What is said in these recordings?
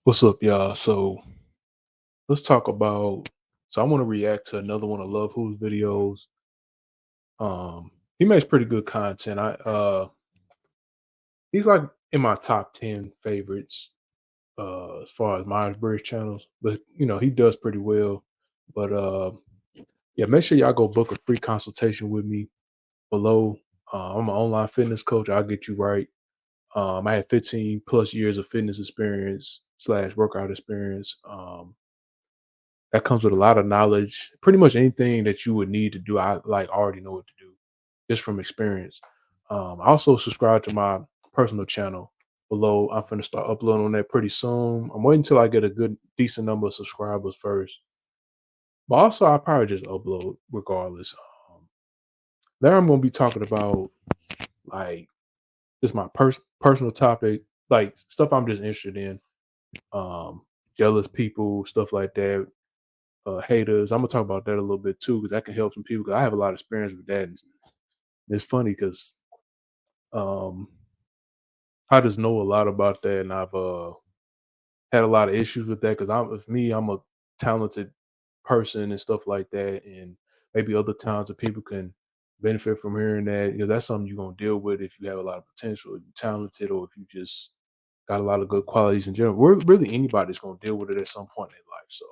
What's up, y'all? So let's talk about. So I want to react to another one of Love Who's videos. He makes pretty good content. He's like in my top 10 favorites as far as Myers-Briggs channels, but he does pretty well. But yeah, make sure y'all go book a free consultation with me below. I'm an online fitness coach. I'll get you right. I had 15 plus years of fitness experience slash workout experience. That comes with a lot of knowledge. Pretty much anything that you would need to do, I like already know what to do just from experience. I also subscribe to my personal channel below. I'm gonna start uploading on that pretty soon. I'm waiting until I get a good decent number of subscribers first. But also I'll probably just upload regardless. There I'm gonna be talking about like just my personal topic, like stuff I'm just interested in. Um, Jealous people, stuff like that. Haters. I'm gonna talk about that a little bit too, because that can help some people. Because I have a lot of experience with that. And it's funny because um, I just know a lot about that, and I've had a lot of issues with that. Because with me, I'm a talented person and stuff like that, and maybe other talented people can benefit from hearing that because that's something you're gonna deal with if you have a lot of potential, if you're talented, or if you just got a lot of good qualities in general. Really anybody's gonna deal with it at some point in their life. So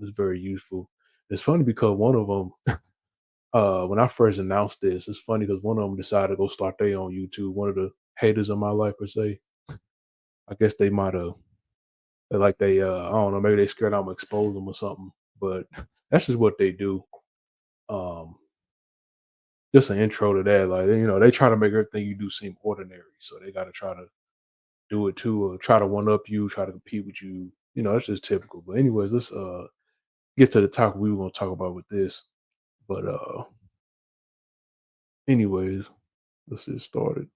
it's very useful. It's funny because one of them when I first announced this, it's funny because one of them decided to go start their own YouTube. One of the haters of my life per se. I guess they might have like I don't know, maybe they scared I'm gonna expose them or something. But that's just what they do. Um just an intro to that. Like, they try to make everything you do seem ordinary. So they gotta try to do it too, or try to one up you, try to compete with you. It's just typical. But anyways, let's get to the topic we were gonna talk about with this. But anyways, let's get started.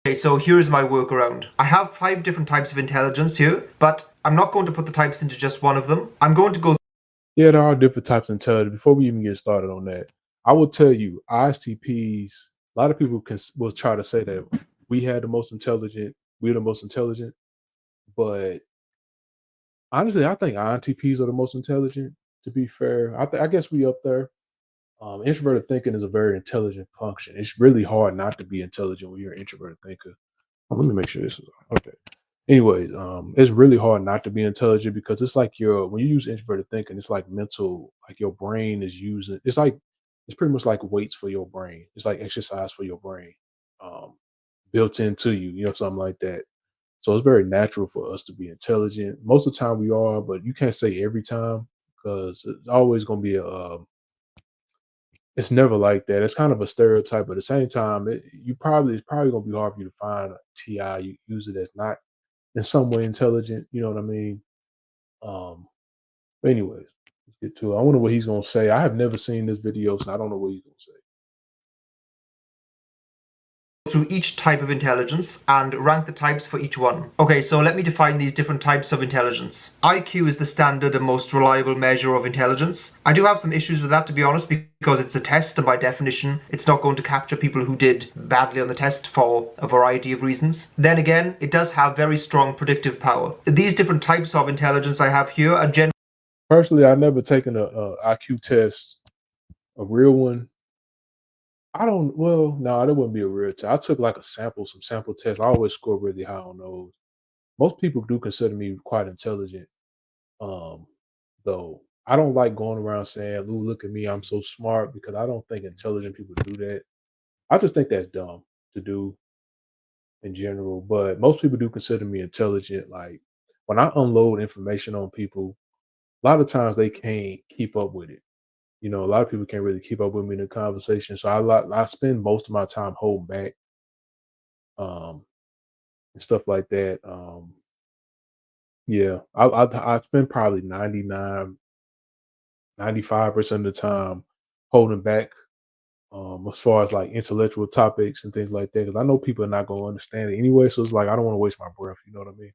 Okay, so here's my workaround. I have 5 different types of intelligence here, but I'm not going to put the types into just one of them. I'm going to go. Yeah, there are different types of intelligence. Before we even get started on that, I will tell you, ISTPs. A lot of people will try to say that we had the most intelligent, we're the most intelligent, but honestly, I think INTPs are the most intelligent. To be fair, I guess we up there. Introverted thinking is a very intelligent function. It's really hard not to be intelligent when you're an introverted thinker. Let me make sure this is okay. Anyways, it's really hard not to be intelligent because it's like when you use introverted thinking, it's like mental, like your brain is using. It's pretty much like weights for your brain. It's like exercise for your brain, um, built into you, something like that. So it's very natural for us to be intelligent. Most of the time we are, but you can't say every time because it's always going to be it's never like that. It's kind of a stereotype, but at the same time, it's probably gonna be hard for you to find a user that's not in some way intelligent. You know what I mean? Um, but anyways, let's get to it. I wonder what he's gonna say. I have never seen this video, so I don't know what he's gonna say. Through each type of intelligence and rank the types for each one. Okay, so let me define these different types of intelligence. IQ is the standard and most reliable measure of intelligence. I do have some issues with that, to be honest, because it's a test, and by definition, it's not going to capture people who did badly on the test for a variety of reasons. Then again, it does have very strong predictive power. These different types of intelligence I have here are Personally, I've never taken a IQ test, a real one. I don't. Well, no, that wouldn't be a real test. I took like some sample tests. I always score really high on those. Most people do consider me quite intelligent. Um, though I don't like going around saying, "Ooh, look at me, I'm so smart," because I don't think intelligent people do that. I just think that's dumb to do in general. But most people do consider me intelligent. Like when I unload information on people, a lot of times they can't keep up with it. A lot of people can't really keep up with me in the conversation. So I spend most of my time holding back, um, and stuff like that. Yeah, I spend probably 95% of the time holding back, as far as like intellectual topics and things like that. Because I know people are not going to understand it anyway. So it's like I don't want to waste my breath. You know what I mean?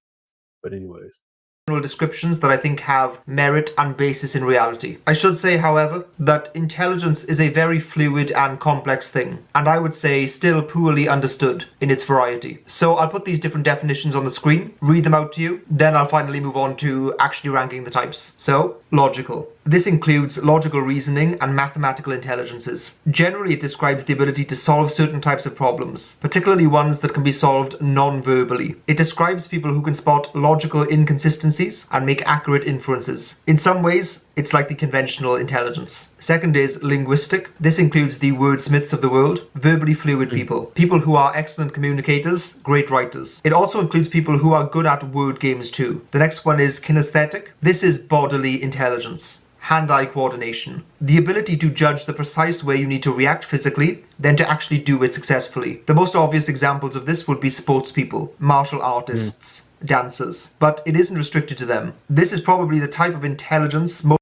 But anyways. descriptions that I think have merit and basis in reality. I should say, however, that intelligence is a very fluid and complex thing, and I would say still poorly understood in its variety. So I'll put these different definitions on the screen, read them out to you, then I'll finally move on to actually ranking the types. So, logical. This includes logical reasoning and mathematical intelligences. Generally, it describes the ability to solve certain types of problems, particularly ones that can be solved non-verbally. It describes people who can spot logical inconsistencies and make accurate inferences. In some ways, it's like the conventional intelligence. Second is linguistic. This includes the wordsmiths of the world, verbally fluid people, people who are excellent communicators, great writers. It also includes people who are good at word games too. The next one is kinesthetic. This is bodily intelligence. Hand-eye coordination. The ability to judge the precise way you need to react physically, then to actually do it successfully. The most obvious examples of this would be sports people, martial artists, dancers, but it isn't restricted to them. This is probably the type of intelligence most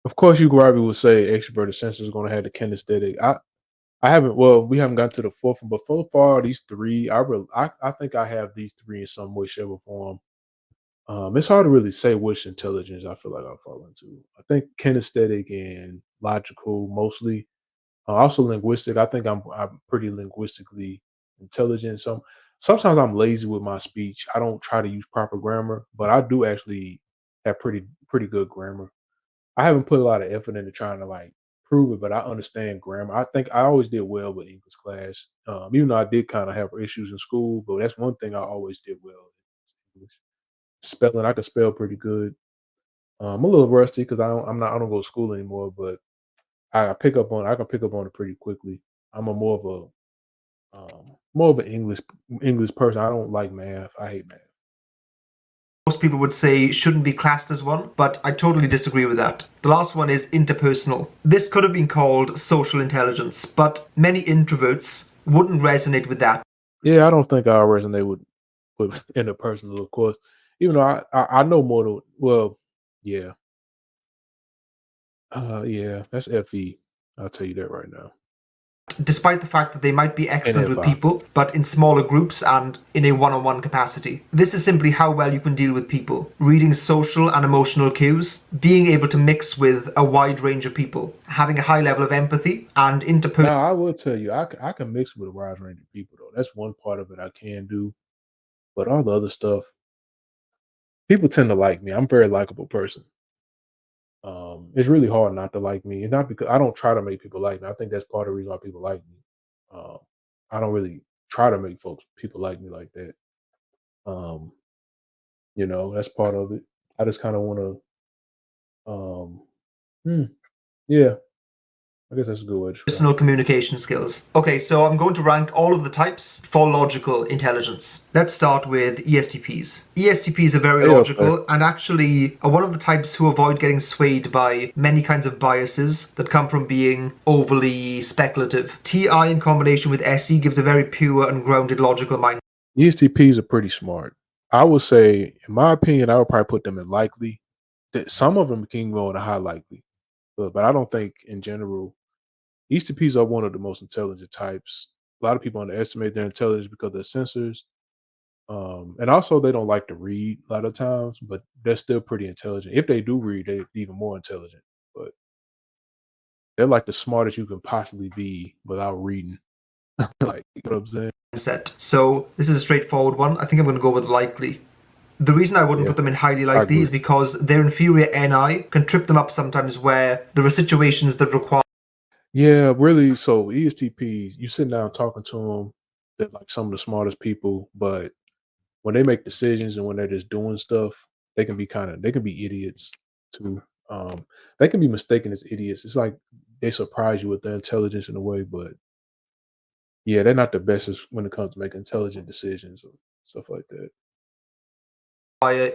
Of course, you probably would say extroverted sense is going to have the kinesthetic. I haven't. Well, we haven't gotten to the fourth one, but so far these three, I think I have these three in some way, shape, or form. It's hard to really say which intelligence I feel like I fall into. I think kinesthetic and logical mostly. Also linguistic. I think I'm pretty linguistically intelligent. Sometimes I'm lazy with my speech. I don't try to use proper grammar, but I do actually have pretty good grammar. I haven't put a lot of effort into trying to like prove it, but I understand grammar. I think I always did well with English class, even though I did kind of have issues in school. But that's one thing I always did well. English. Spelling, I could spell pretty good. I'm a little rusty because I don't go to school anymore, but I can pick up on it pretty quickly. I'm a more of an English person. I don't like math. I hate math. people would say shouldn't be classed as one, but I totally disagree with that. The last one is interpersonal. This could have been called social intelligence, but many introverts wouldn't resonate with that. Yeah, I don't think I resonate with interpersonal, of course. Even though I know more than well, yeah. Yeah, that's FE. I'll tell you that right now. Despite the fact that they might be excellent with NFI. people, but in smaller groups and in a one-on-one capacity. This is simply how well you can deal with people, reading social and emotional cues, being able to mix with a wide range of people, having a high level of empathy, and interpersonal. Now, I will tell you, I can mix with a wide range of people, though. That's one part of it I can do. But all the other stuff, people tend to like me. I'm a very likable person. It's really hard not to like me, and not because I don't try to make people like me. I think that's part of the reason why people like me. Um, I don't really try to make people like me like that. Um, that's part of it. I just kind of want to, hmm, yeah, I guess that's a good way to describe Personal it. communication skills. Okay, so I'm going to rank all of the types for logical intelligence. Let's start with ESTPs. ESTPs are very They up there. logical and actually are one of the types who avoid getting swayed by many kinds of biases that come from being overly speculative. TI in combination with SE gives a very pure and grounded logical mind. ESTPs are pretty smart. I would say, in my opinion, I would probably put them in likely. That some of them can go in a high likely, but I don't think in general ESTPs are one of the most intelligent types. A lot of people underestimate their intelligence because of their sensors. And also they don't like to read a lot of times, but they're still pretty intelligent. If they do read, they're even more intelligent. But they're like the smartest you can possibly be without reading. Like, you know what I'm saying? Set. So this is a straightforward one. I think I'm going to go with likely. The reason I wouldn't Yeah, put them in highly I likely is agree. because their inferior NI can trip them up sometimes where there are situations that require Yeah, really. So ESTPs, you sit down talking to them, they're like some of the smartest people, but when they make decisions and when they're just doing stuff, they can be idiots too. They can be mistaken as idiots. It's like they surprise you with their intelligence in a way, but yeah, they're not the best when it comes to making intelligent decisions or stuff like that.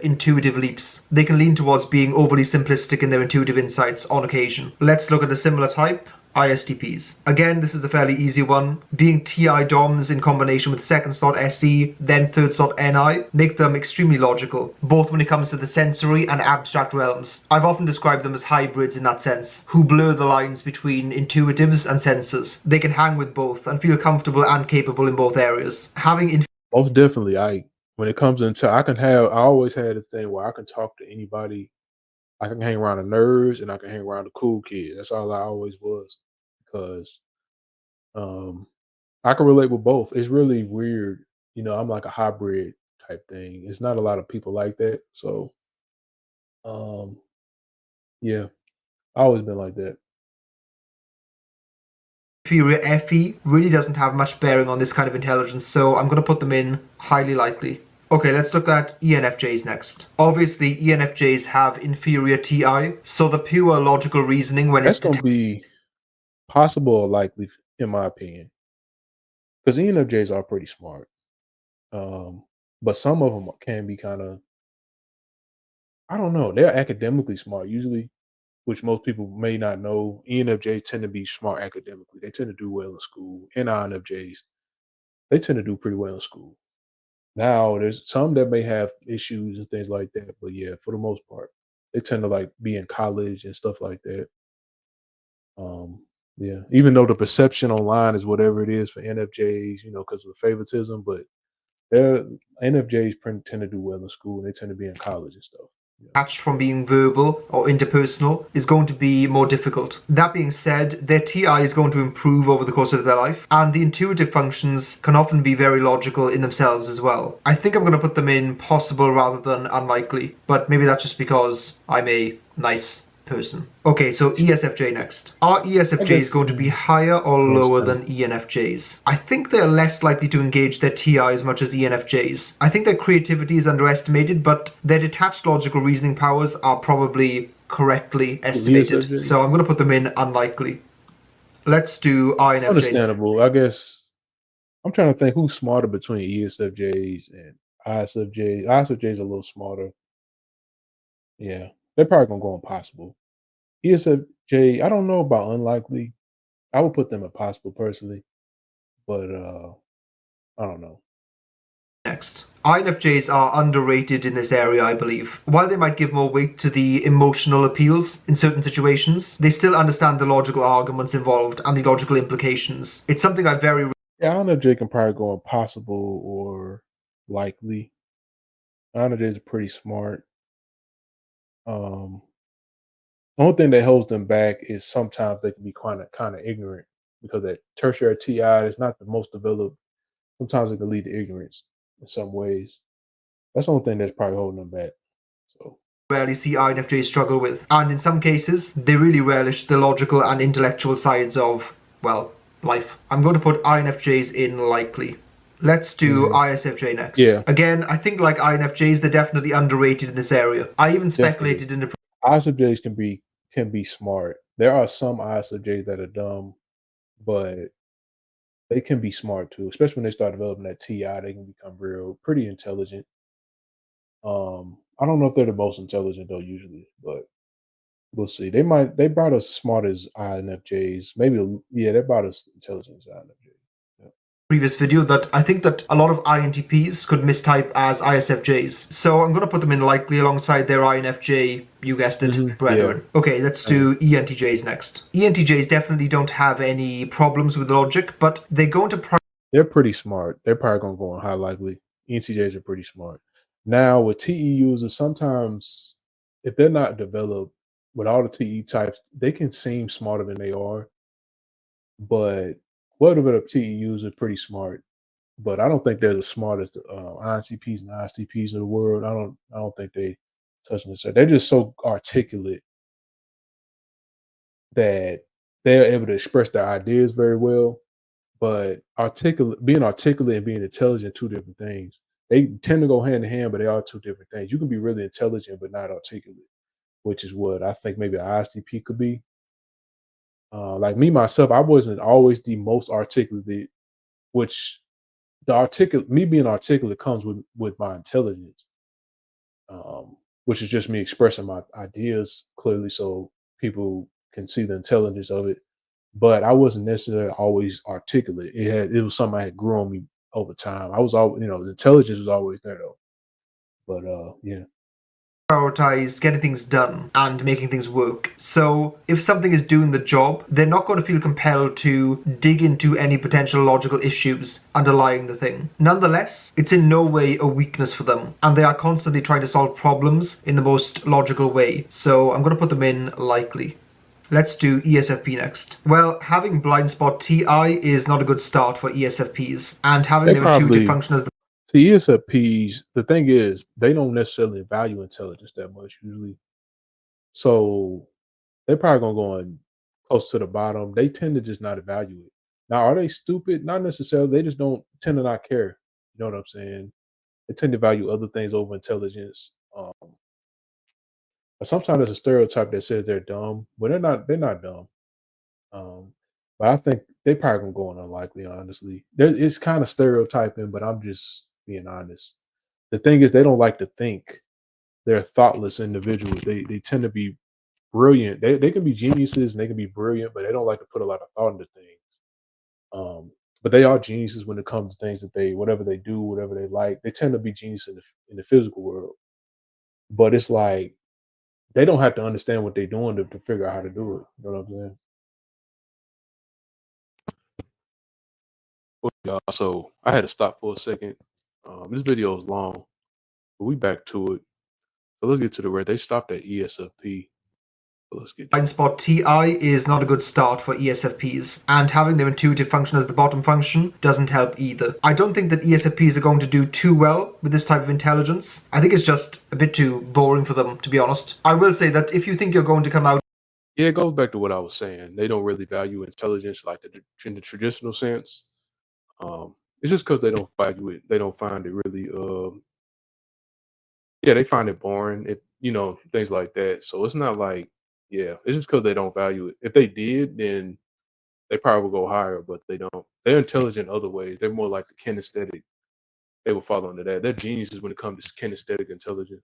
intuitive leaps. They can lean towards being overly simplistic in their intuitive insights on occasion. Let's look at a similar type. ISTPs. Again, this is a fairly easy one. Being TI DOMs in combination with second slot SE, then third slot NI, make them extremely logical, both when it comes to the sensory and abstract realms. I've often described them as hybrids in that sense, who blur the lines between intuitives and sensors. They can hang with both and feel comfortable and capable in both areas. Most definitely, when it comes into I always had this thing where I can talk to anybody. I can hang around the nerds and I can hang around the cool kids. That's all I always was because um I can relate with both. It's really weird. I'm like a hybrid type thing. It's not a lot of people like that. So um yeah, I always been like that. Inferior FE really doesn't have much bearing on this kind of intelligence, so I'm going to put them in highly likely. Okay, let's look at ENFJs next. Obviously, ENFJs have inferior TI, so the pure logical reasoning when That's it's gonna be possible or likely in my opinion. Because ENFJs are pretty smart. Um, but some of them can be kind of, I don't know, they're academically smart usually, which most people may not know. ENFJs tend to be smart academically. They tend to do well in school. And INFJs, they tend to do pretty well in school. Now, there's some that may have issues and things like that, but yeah, for the most part, they tend to like be in college and stuff like that. Um, yeah, even though the perception online is whatever it is for NFJs, because of the favoritism, but they're NFJs tend to do well in school and they tend to be in college and stuff. Yeah. detached from being verbal or interpersonal is going to be more difficult. That being said, their TI is going to improve over the course of their life, and the intuitive functions can often be very logical in themselves as well. I think I'm going to put them in possible rather than unlikely, but maybe that's just because I'm a nice person. Okay, so ESFJ next. Are I ESFJs guess going to be higher or it's lower than understandable. ENFJs? I think they're less likely to engage their TI as much as ENFJs. I think their creativity is underestimated, but their detached logical reasoning powers are probably correctly estimated. ESFJs? So I'm going to put them in unlikely. Let's do INFJs. Understandable. I guess I'm trying to think who's smarter between ESFJs and ISFJs. ISFJs are a little smarter. Yeah. They're probably gonna go impossible. ESFJ, I don't know about unlikely. I would put them at possible personally, but I don't know. Next. INFJs are underrated in this area, I believe. While they might give more weight to the emotional appeals in certain situations, they still understand the logical arguments involved and the logical implications. It's something I very Yeah, INFJ can probably go impossible or likely. INFJ is pretty smart. Um, the only thing that holds them back is sometimes they can be kind of ignorant because that tertiary TI is not the most developed. Sometimes it can lead to ignorance in some ways. That's the only thing that's probably holding them back. So rarely see INFJs struggle with, and in some cases, they really relish the logical and intellectual sides of, well, life. I'm going to put INFJs in likely. Let's do mhm. ISFJ next. Yeah, Again, I think like INFJs, they're definitely underrated in this area. I even definitely. speculated in the ISFJs can be smart. There are some ISFJs that are dumb, but they can be smart too, especially when they start developing that TI. They can become real, pretty intelligent. I don't know if they're the most intelligent though, usually, but we'll see. They brought us as smart as INFJs. Maybe yeah, they brought us intelligent as INFJs. Yeah. previous video that I think that a lot of INTPs could mistype as ISFJs. So I'm going to put them in likely alongside their INFJ, you guessed it, Yeah. brethren. Okay, let's do ENTJs next. ENTJs definitely don't have any problems with logic, but they're going to They're pretty smart. They're probably gonna go on high likely. ENTJs are pretty smart. Now with TE users, sometimes if they're not developed with all the TE types, they can seem smarter than they are. But well developed TE users are pretty smart. But I don't think they're the smartest INTPs and ISTPs in the world. I don't think they touch on this. They're just so articulate that they're able to express their ideas very well. But being articulate and being intelligent, two different things. They tend to go hand in hand, but they are two different things. You can be really intelligent but not articulate, which is what I think maybe an ISTP could be. Like me myself, I wasn't always the most articulate, which me being articulate comes with my intelligence, which is just me expressing my ideas clearly, so people can see the intelligence of it. But I wasn't necessarily always articulate. It was something I had grew on me over time. I was always, the intelligence was always there though. But yeah. prioritize getting things done and making things work. So if something is doing the job, they're not going to feel compelled to dig into any potential logical issues underlying the thing. Nonetheless, it's in no way a weakness for them, and they are constantly trying to solve problems in the most logical way. So I'm going to put them in likely. Let's do ESFP next. Well, having blind spot TI is not a good start for ESFPs, and having They their intuitive probably function as the see ESFPs. The thing is, they don't necessarily value intelligence that much usually. So they're probably gonna go in close to the bottom. They tend to just not evaluate. Now, are they stupid? Not necessarily. They just don't tend to not care. You know what I'm saying? They tend to value other things over intelligence. But sometimes there's a stereotype that says they're dumb, but they're not. They're not dumb. Um, but I think they probably gonna go on unlikely. Honestly, it's kind of stereotyping, but I'm just being honest. The thing is, they don't like to think. They're thoughtless individuals. They tend to be brilliant. They can be geniuses and they can be brilliant, but they don't like to put a lot of thought into things. But they are geniuses when it comes to things that they whatever they do, whatever they like. They tend to be genius in the physical world. But it's like they don't have to understand what they're doing to figure out how to do it. You know what I'm saying? Well, y'all, so I had to stop for a second. This video is long, but we back to it. So let's get to the where they stopped at ESFP. So let's get to blind it. spot TI is not a good start for ESFPs, and having their intuitive function as the bottom function doesn't help either. I don't think that ESFPs are going to do too well with this type of intelligence. I think it's just a bit too boring for them, to be honest. I will say that if you think you're going to come out Yeah, it goes back to what I was saying. They don't really value intelligence like in the traditional sense. It's just because they don't value it. They don't find it really. Yeah, they find it boring. It things like that. So it's not like yeah, it's just because they don't value it. If they did, then they probably would go higher, but they don't. They're intelligent other ways. They're more like the kinesthetic. They will fall under that. They're geniuses when it comes to kinesthetic intelligence.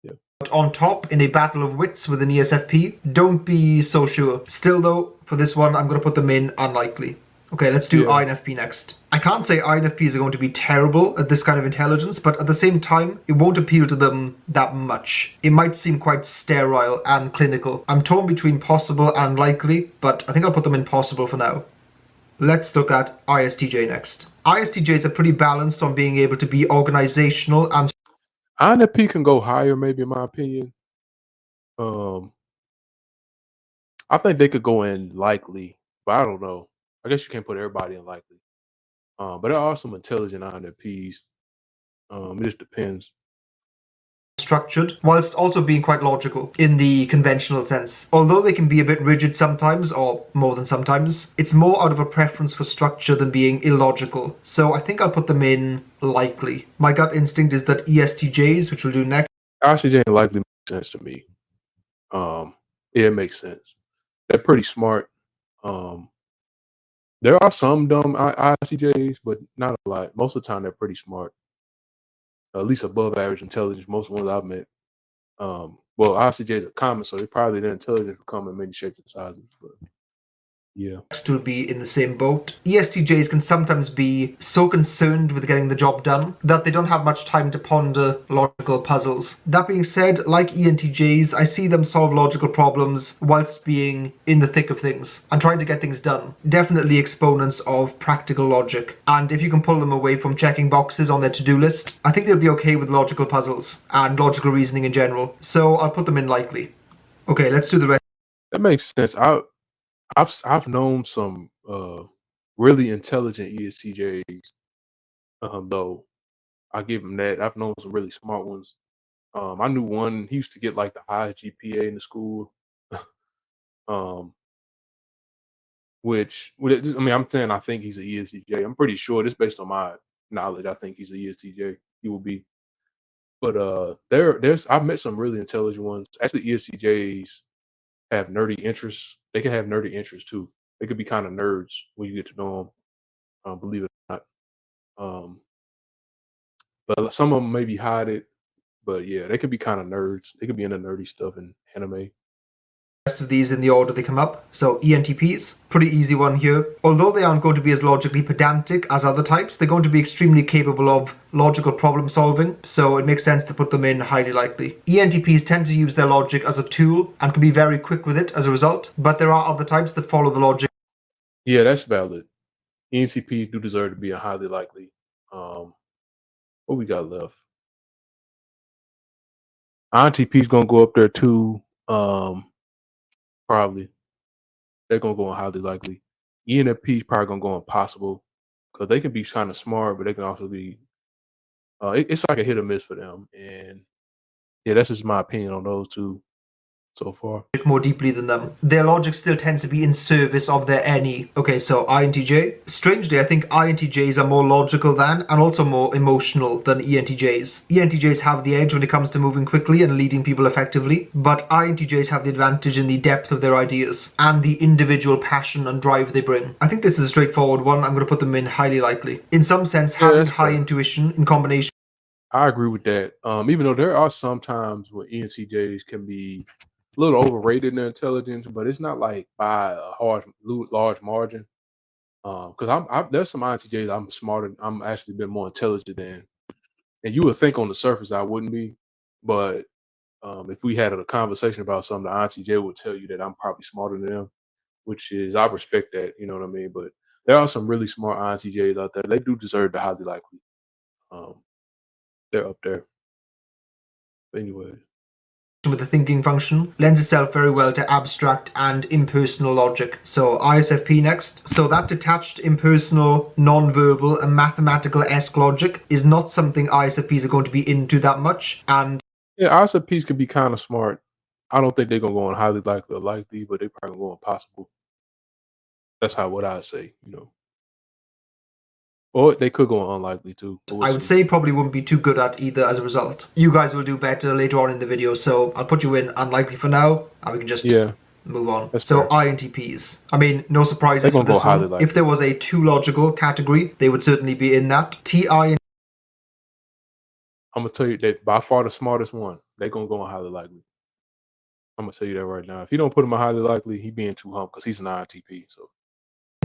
Yeah. on top in a battle of wits with an ESFP, don't be so sure. Still though, for this one, I'm going to put them in unlikely. Okay, let's do Yeah. INFP next. I can't say INFPs are going to be terrible at this kind of intelligence, but at the same time, it won't appeal to them that much. It might seem quite sterile and clinical. I'm torn between possible and likely, but I think I'll put them in possible for now. Let's look at ISTJ next. ISTJs are pretty balanced on being able to be organizational and INFP can go higher, maybe in my opinion. Um, I think they could go in likely, but I don't know. I guess you can't put everybody in likely. But there are some intelligent INFPs. It just depends. structured, whilst also being quite logical in the conventional sense. Although they can be a bit rigid sometimes, or more than sometimes, it's more out of a preference for structure than being illogical. So I think I'll put them in likely. My gut instinct is that ESTJs, which we'll do next, ICJ likely makes sense to me. Yeah, it makes sense. They're pretty smart. Um, there are some dumb ICJs, but not a lot. Most of the time, they're pretty smart. At least above average intelligence. Most ones I've met. Well, ICJs are common, so they probably their intelligence will come in many shapes and sizes. But yeah, will be in the same boat. ESTJs can sometimes be so concerned with getting the job done that they don't have much time to ponder logical puzzles. That being said, like ENTJs, I see them solve logical problems whilst being in the thick of things and trying to get things done. Definitely exponents of practical logic. And if you can pull them away from checking boxes on their to-do list, I think they'll be okay with logical puzzles and logical reasoning in general. So I'll put them in likely. Okay, let's do the rest. that makes sense. I've known some really intelligent ESTJs. Though I give them that. I've known some really smart ones. I knew one. He used to get like the highest GPA in the school. um, I mean, I'm saying I think he's an ESTJ. I'm pretty sure this based on my knowledge. I think he's an ESTJ. He will be. But there's I've met some really intelligent ones. Actually, ESTJs have nerdy interests. They can have nerdy interests too. They could be kind of nerds when you get to know them. Believe it or not. Um, but some of them maybe hide it. But yeah, they could be kind of nerds. They could be into nerdy stuff and anime. Rest of these in the order they come up. So ENTPs, pretty easy one here. Although they aren't going to be as logically pedantic as other types, they're going to be extremely capable of logical problem solving, so it makes sense to put them in highly likely. ENTPs tend to use their logic as a tool and can be very quick with it as a result, but there are other types that follow the logic. Yeah, that's valid. ENTPs do deserve to be a highly likely. What we got left? INTP's gonna go up there too. Probably they're gonna go on highly likely. ENFP's probably gonna go on possible because they can be kind of smart, but they can also be. It's like a hit or miss for them, and yeah, that's just my opinion on those two so far. More deeply than them. Their logic still tends to be in service of their any. Okay, so INTJ. Strangely, I think INTJs are more logical than and also more emotional than ENTJs. ENTJs have the edge when it comes to moving quickly and leading people effectively, but INTJs have the advantage in the depth of their ideas and the individual passion and drive they bring. I think this is a straightforward one. I'm going to put them in highly likely. In some sense, having high intuition in combination. I agree with that. Even though there are some times where ENTJs can be a little overrated in their intelligence, but it's not like by a large margin. Because there's some INTJs I'm smarter. I'm actually been more intelligent than, and you would think on the surface I wouldn't be, but if we had a conversation about something, the INTJ would tell you that I'm probably smarter than them, which is I respect that. You know what I mean? But there are some really smart INTJs out there. They do deserve the highly likely. Um, they're up there. Anyway. With the thinking function lends itself very well to abstract and impersonal logic. So ISFP next. So that detached, impersonal, non-verbal and mathematical-esque logic is not something ISFPs are going to be into that much. And yeah, ISFPs can be kind of smart. I don't think they're gonna go on highly likely or likely, but they probably gonna go on possible. That's what I say, Or they could go on unlikely too. But we'll I would see. say probably wouldn't be too good at either as a result. You guys will do better later on in the video, so I'll put you in unlikely for now, and we can just move on. So fair. INTPs. I mean, no surprises They're for gonna this go highly one. likely. If there was a too logical category, they would certainly be in that. TI. I'm gonna tell you that by far the smartest one. They're gonna go on highly likely. I'm gonna tell you that right now. If you don't put him on highly likely, he being too humble because he's an INTP. So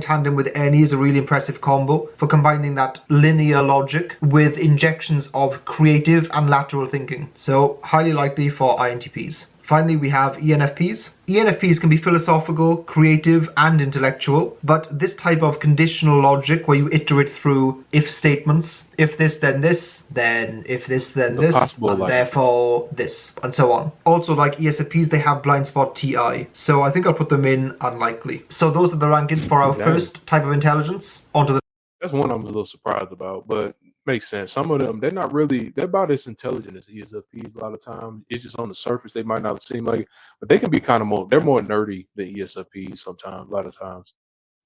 Tandem with any is a really impressive combo for combining that linear logic with injections of creative and lateral thinking. So highly likely for INTPs. Finally, we have ENFPs. ENFPs can be philosophical, creative, and intellectual, but this type of conditional logic where you iterate through if statements, if this then this, then if this then this, and therefore this, and so on. Also, like ESFPs, they have blind spot TI, so I think I'll put them in unlikely. So those are the rankings for our first type of intelligence. Onto the. That's one I'm a little surprised about, but makes sense. Some of them, they're about as intelligent as ESFPs a lot of times. It's just on the surface, they might not seem like it, but they can be they're more nerdy than ESFPs sometimes, a lot of times.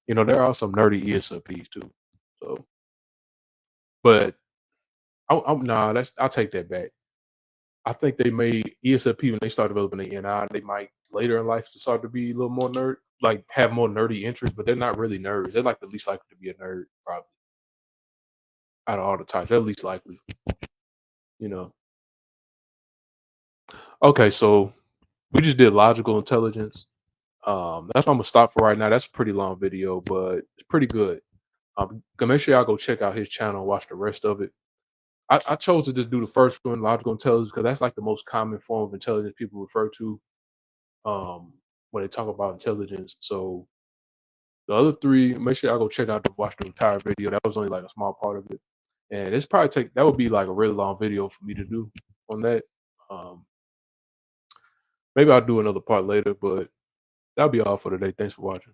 There are some nerdy ESFPs too. So, but I'll take that back. I think they made ESFP when they start developing the NI, they might later in life start to be a little more nerd, like have more nerdy interests, but they're not really nerds. They're like the least likely to be a nerd, probably. Out of all the types, they're least likely. Okay, so we just did logical intelligence. That's what I'm gonna stop for right now. That's a pretty long video, but it's pretty good. Make sure y'all go check out his channel and watch the rest of it. I chose to just do the first one, logical intelligence, because that's like the most common form of intelligence people refer to when they talk about intelligence. So the other three, make sure y'all go watch the entire video. That was only like a small part of it. And that would be like a really long video for me to do on that. Maybe I'll do another part later, but that'll be all for today. Thanks for watching.